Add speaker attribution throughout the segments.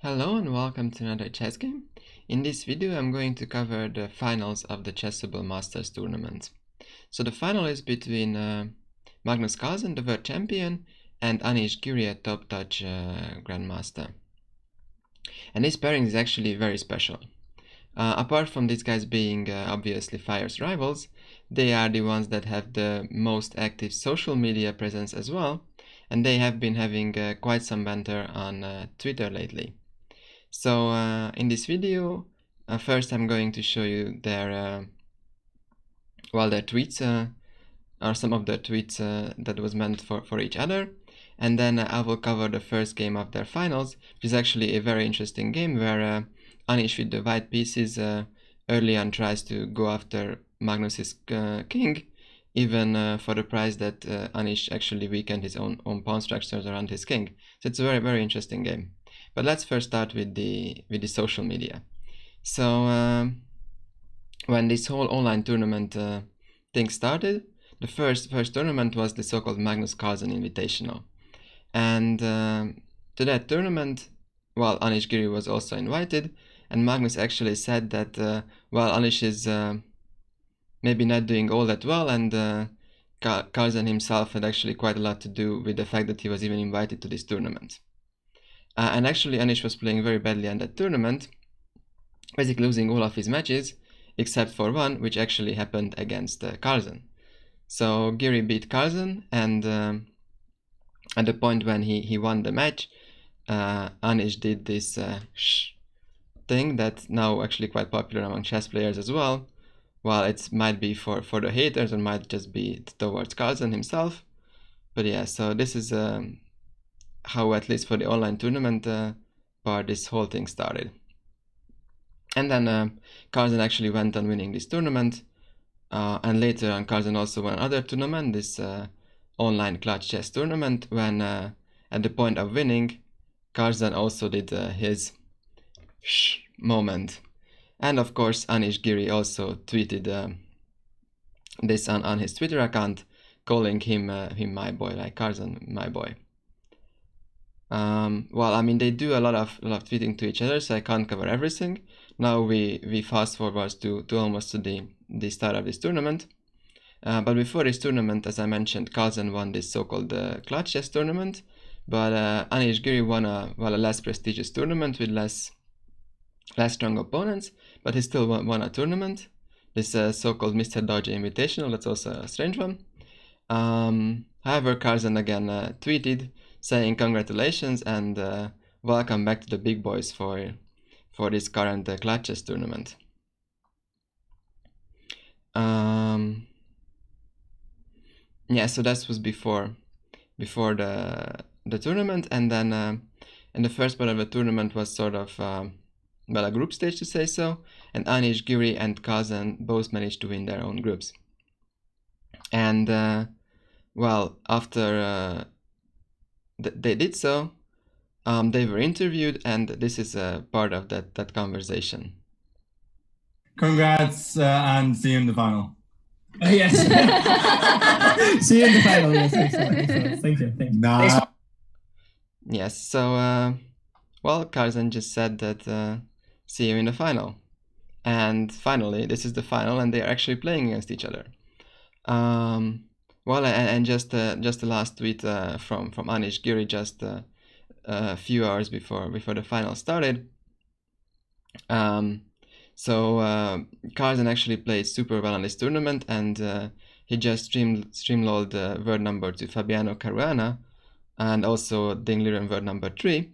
Speaker 1: Hello and welcome to another chess game. In this video I'm going to cover the finals of the Chessable Masters tournament. So the final is between Magnus Carlsen, the world champion, and Anish Giri, a top Dutch grandmaster. And this pairing is actually very special. Apart from these guys being obviously fierce rivals, they are the ones that have the most active social media presence as well, and they have been having quite some banter on Twitter lately. So in this video, first I'm going to show you their tweets, or some of their tweets that was meant for each other, and then I will cover the first game of their finals, which is actually a very interesting game where Anish with the white pieces early on tries to go after Magnus's king, even for the price that Anish actually weakened his own pawn structures around his king. So it's a very, very interesting game. But let's first start with the social media. So when this whole online tournament thing started, the first tournament was the so-called Magnus Carlsen Invitational, and to that tournament, well, Anish Giri was also invited, and Magnus actually said that Anish is maybe not doing all that well, and Carlsen himself had actually quite a lot to do with the fact that he was even invited to this tournament. And actually Anish was playing very badly in that tournament, basically losing all of his matches except for one, which actually happened against Carlsen. So Giri beat Carlsen, and at the point when he won the match, Anish did this shh thing that's now actually quite popular among chess players as well. Well, it might be for the haters, or might just be towards Carlsen himself. But yeah, so this is how, at least for the online tournament part, this whole thing started. And then Carlsen actually went on winning this tournament, and later on Carlsen also won another tournament, this online clutch chess tournament, when at the point of winning, Carlsen also did his shh moment. And of course Anish Giri also tweeted this on his Twitter account, calling him my boy, like Carlsen, my boy. Well, I mean, they do a lot of tweeting to each other, so I can't cover everything. Now we fast forward to almost to the start of this tournament. But before this tournament, as I mentioned, Carlsen won this so-called clutch chess tournament, but Anish Giri won a less prestigious tournament with less strong opponents, but he still won a tournament, this so-called Mr. Dodgy Invitational. That's also a strange one. However, Carlsen again tweeted saying congratulations and welcome back to the big boys for this current clutch chess tournament. Yeah, so that was before the tournament, and then in the first part of the tournament was sort of a group stage, to say so, and Anish Giri and Carlsen both managed to win their own groups. And well, after they did so, they were interviewed, and this is part of that conversation.
Speaker 2: Congrats, and see you in the final.
Speaker 3: Yes. See you in the final. Yes, excellent. Thank you.
Speaker 2: Nah.
Speaker 1: Yes, so well, Carlsen just said that see you in the final, and finally this is the final, and they are actually playing against each other. Well, and just the last tweet from Anish Giri just a few hours before the final started. So Carlsen actually played super well on this tournament, and he just streamlolled word number to Fabiano Caruana, and also Ding Liren word number 3.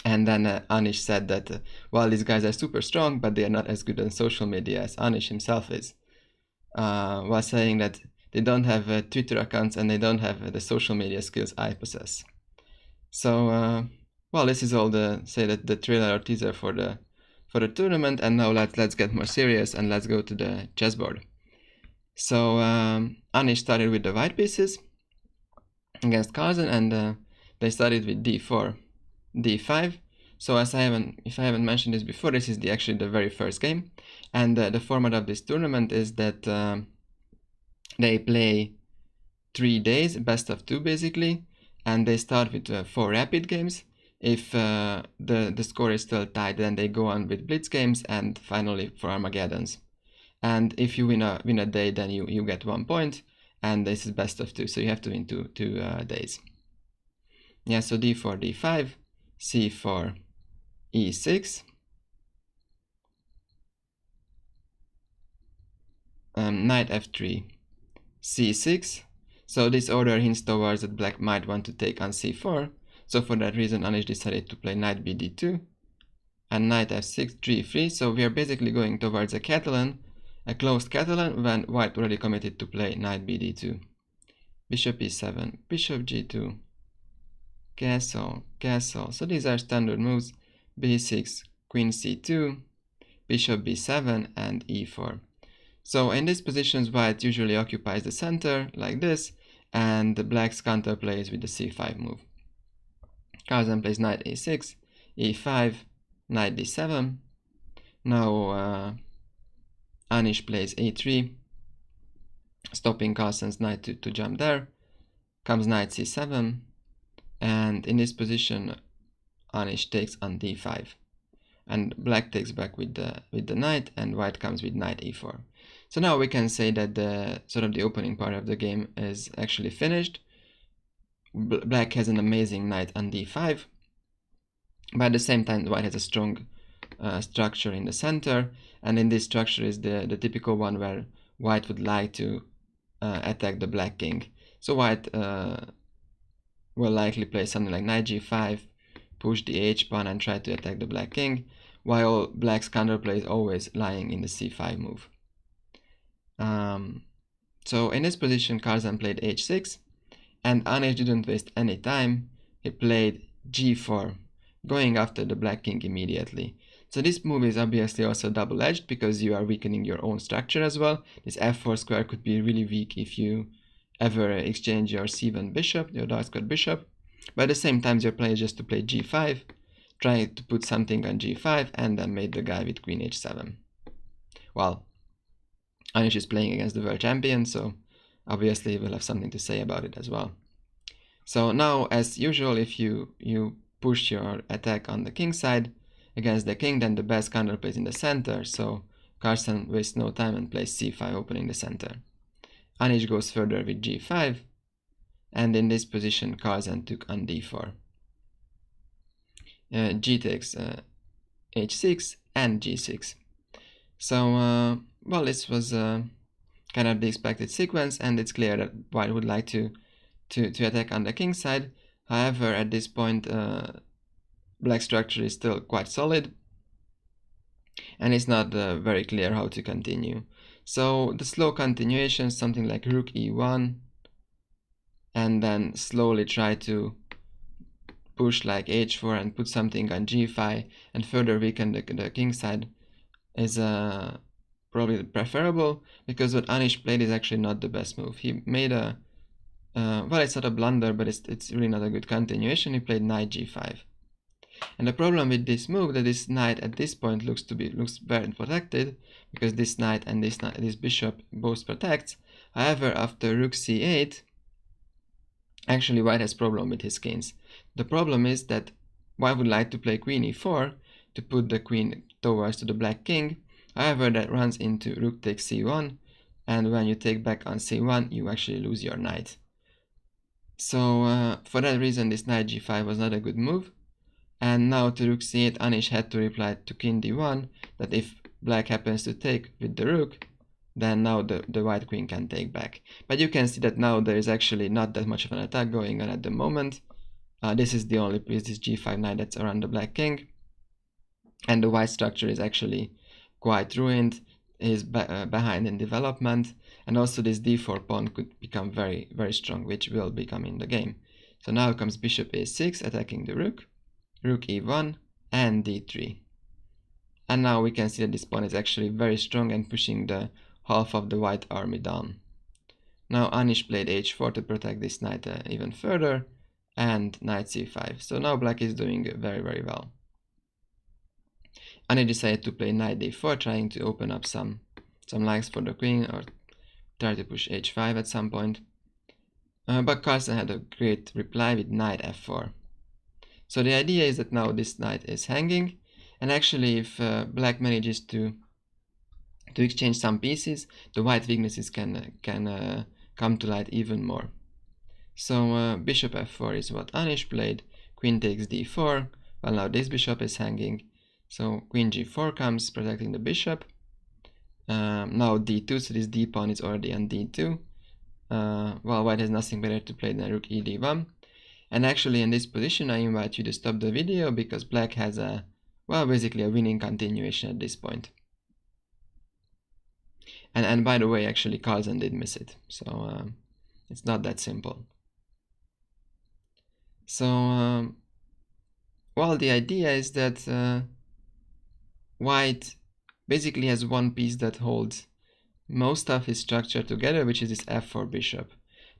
Speaker 1: And then Anish said that well, these guys are super strong, but they are not as good on social media as Anish himself is, while saying that they don't have Twitter accounts and they don't have the social media skills I possess. So well, this is all the trailer or teaser for the tournament, and now let's get more serious and let's go to the chessboard. So Anish started with the white pieces against Carlsen, and they started with d4, d5. So if I haven't mentioned this before, this is actually the very first game, and the format of this tournament is that they play 3 days, best of 2 basically, and they start with 4 rapid games, If the score is still tied, then they go on with blitz games and finally for Armageddons. And if you win a day, then you get 1 point, and this is best of 2, so you have to win two days. Yeah, so d4, d5, c4, e6, knight f3, c6. So this order hints towards that black might want to take on c4. So for that reason, Anish decided to play knight bd2 and knight f6, g3. So we are basically going towards a Catalan, a closed Catalan, when white already committed to play knight bd2. Bishop e7, bishop g2, castle, castle. So these are standard moves. b6, queen c2, bishop b7, and e4. So in these positions, white usually occupies the center like this, and the black's counter plays with the c5 move. Carlsen plays knight a6, e5, knight d7. Now Anish plays a3, stopping Carlsen's knight to jump there. Comes knight c7, and in this position Anish takes on d5, and black takes back with the knight, and white comes with knight e4. So now we can say that the the opening part of the game is actually finished. Black has an amazing knight on d5, but at the same time white has a strong structure in the center, and in this structure is the typical one where white would like to attack the black king. So white will likely play something like knight g5, push the h pawn and try to attack the black king, while black's counterplay is always lying in the c5 move. So in this position Carlsen played h6, and Anish didn't waste any time. He played g4, going after the black king immediately. So this move is obviously also double-edged because you are weakening your own structure as well. This f4 square could be really weak if you ever exchange your c1 bishop, your dark squared bishop. But at the same time your plan is just to play g5, try to put something on g5, and then mate the guy with queen h7. Well, Anish is playing against the world champion, so obviously he will have something to say about it as well. So now, as usual, if you push your attack on the king side against the king, then the best counter plays in the center, so Carlsen wastes no time and plays c5, opening the center. Anish goes further with g5, and in this position Carlsen took on d4. G takes h6 and g6. So, well, this was kind of the expected sequence, and it's clear that white would like to attack on the king side. However, at this point, black structure is still quite solid, and it's not very clear how to continue. So the slow continuation, something like rook e1, and then slowly try to push like h4 and put something on g5 and further weaken the king side, is probably preferable, because what Anish played is actually not the best move. He made a well, it's not a blunder, but it's really not a good continuation. He played knight g5, and the problem with this move that this knight at this point looks very protected, because this knight and this bishop both protects. However, after rook c8, actually white has problem with his kings. The problem is that white would like to play queen e4 to put the queen towards to the black king. However, that runs into rook takes c1, and when you take back on c1, you actually lose your knight. So for that reason, this knight g5 was not a good move. And now to rook c8, Anish had to reply to king d1 that if black happens to take with the rook, then now the white queen can take back. But you can see that now there is actually not that much of an attack going on at the moment. This is the only piece, this g5 knight, that's around the black king, and the white structure is actually quite ruined, is behind in development, and also this d4 pawn could become very, very strong, which will become in the game. So now comes bishop a6 attacking the rook, rook e1, and d3. And now we can see that this pawn is actually very strong and pushing the half of the white army down. Now Anish played h4 to protect this knight even further, and knight c5. So now black is doing very, very well. Anish decided to play knight d4, trying to open up some lines for the queen, or try to push h5 at some point. But Carlsen had a great reply with knight f4. So the idea is that now this knight is hanging, and actually if black manages to exchange some pieces, the white weaknesses can come to light even more. So bishop f4 is what Anish played, queen takes d4, well now this bishop is hanging, so queen g4 comes, protecting the bishop. Now d2, so this d pawn is already on d2. Well, white has nothing better to play than rook e d1. And actually in this position I invite you to stop the video because black has basically a winning continuation at this point. And by the way, actually Carlsen did miss it, so it's not that simple. So well, the idea is that white basically has one piece that holds most of his structure together, which is this f4 bishop.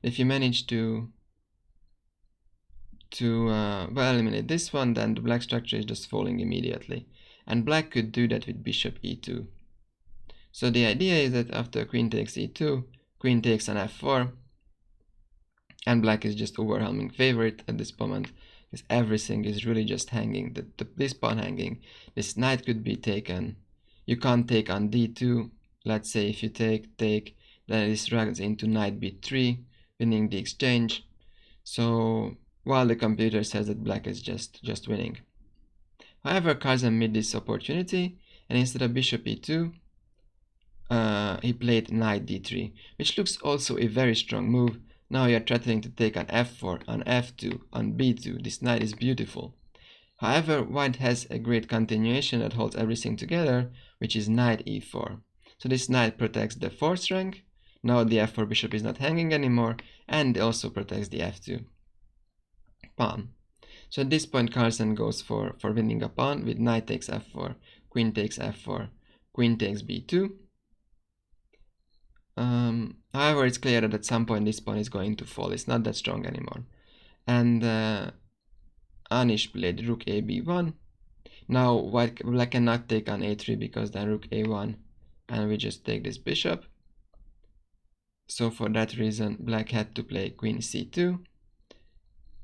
Speaker 1: If you manage to eliminate this one, then the black structure is just falling immediately, and black could do that with bishop e2. So the idea is that after queen takes e2, queen takes on f4, and black is just overwhelming favorite at this moment because everything is really just hanging. This pawn hanging, this knight could be taken. You can't take on d2. Let's say if you take, then this runs into knight b3, winning the exchange. So while the computer says that black is just winning. However, Carlsen made this opportunity, and instead of bishop e2, he played knight d3, which looks also a very strong move. Now you're threatening to take on f4, on f2, on b2. This knight is beautiful. However, white has a great continuation that holds everything together, which is knight e4. So this knight protects the 4th rank. Now the f4 bishop is not hanging anymore, and also protects the f2 pawn. So at this point Carlsen goes for winning a pawn with knight takes f4, queen takes f4, queen takes b2. However, it's clear that at some point this pawn is going to fall. It's not that strong anymore. And Anish played rook a b1. Now black cannot take on a3 because then rook a1, and we just take this bishop. So for that reason black had to play queen c2.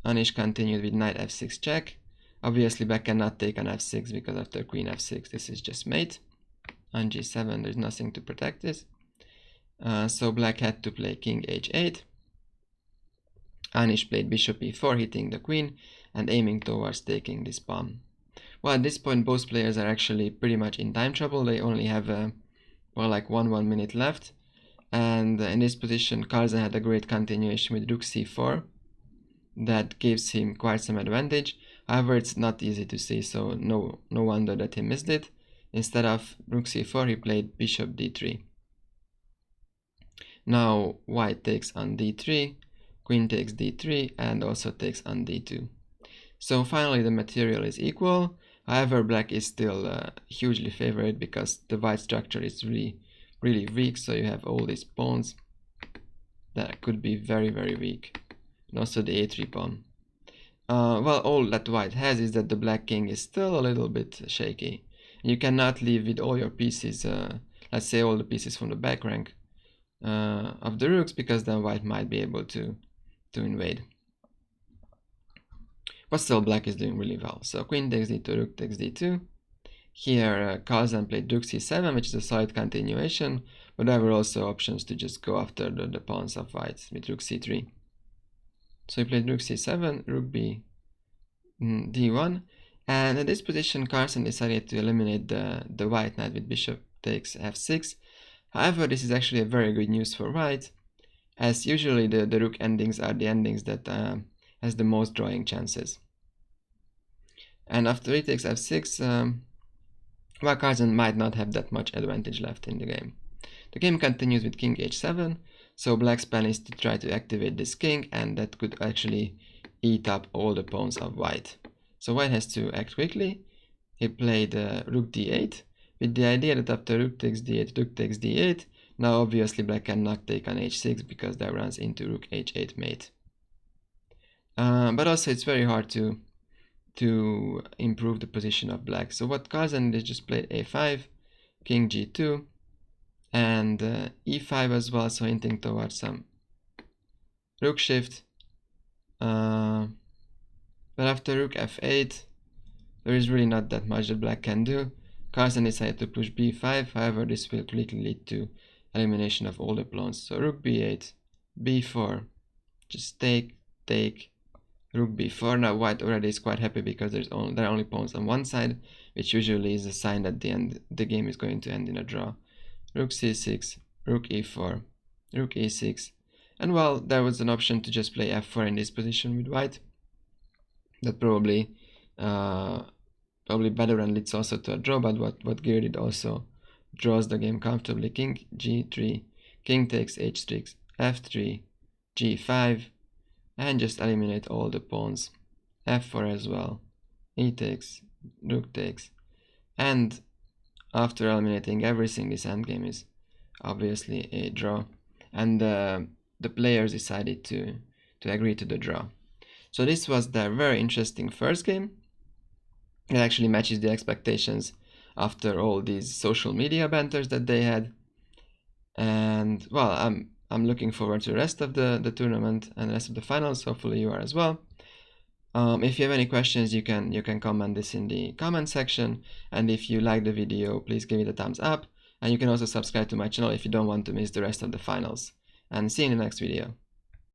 Speaker 1: Anish continued with knight f6 check. Obviously black cannot take on f6 because after queen f6 this is just mate. On g7 there's nothing to protect this. So black had to play king h8. Anish played bishop e4, hitting the queen and aiming towards taking this pawn. Well, at this point both players are actually pretty much in time trouble. They only have like 1 minute left, and in this position Carlsen had a great continuation with rook c4 that gives him quite some advantage. However, it's not easy to see, so no wonder that he missed it. Instead of rook c4 he played bishop d3. Now white takes on d3, queen takes d3, and also takes on d2. So finally the material is equal. However, black is still hugely favored because the white structure is really weak. So you have all these pawns that could be very weak, and also the a3 pawn. Well, all that white has is that the black king is still a little bit shaky. You cannot leave with all your pieces, let's say all the pieces from the back rank of the rooks, because then white might be able to invade. But still black is doing really well. So queen takes d2, rook takes d2. Here Carlsen played rook c7, which is a solid continuation, but there were also options to just go after the pawns of white with rook c3. So he played rook c7, rook b d1, and in this position Carlsen decided to eliminate the white knight with bishop takes f6. However, this is actually a very good news for white, as usually the rook endings are the endings that has the most drawing chances. And after he takes f6, well, Carlsen might not have that much advantage left in the game. The game continues with king h7, so black's plan is to try to activate this king, and that could actually eat up all the pawns of white. So white has to act quickly. He played rook d8, with the idea that after rook takes d8, rook takes d8, now obviously black cannot take on h6 because that runs into rook h8 mate. But also it's very hard to improve the position of black. So what Carlsen did, just played a5, king g2, and e5 as well, so hinting towards some rook shift. But after rook f8, there is really not that much that black can do. Carlsen decided to push b5, however this will quickly lead to elimination of all the pawns. So rook b8, b4, just take, rook b4. Now white already is quite happy because there are only pawns on one side, which usually is a sign that the game is going to end in a draw. Rook c6, rook e4, rook e6, and well, there was an option to just play f4 in this position with white. That probably better and leads also to a draw, but what Giri did also draws the game comfortably. King g3, king takes h6, f3, g5, and just eliminate all the pawns. f4 as well, e takes, rook takes, and after eliminating everything, this endgame is obviously a draw, and the players decided to agree to the draw. So this was their very interesting first game. It actually matches the expectations after all these social media banters that they had. And well, I'm looking forward to the rest of the tournament and the rest of the finals. Hopefully you are as well. If you have any questions, you can comment this in the comment section. And if you like the video, please give it a thumbs up. And you can also subscribe to my channel if you don't want to miss the rest of the finals. And see you in the next video.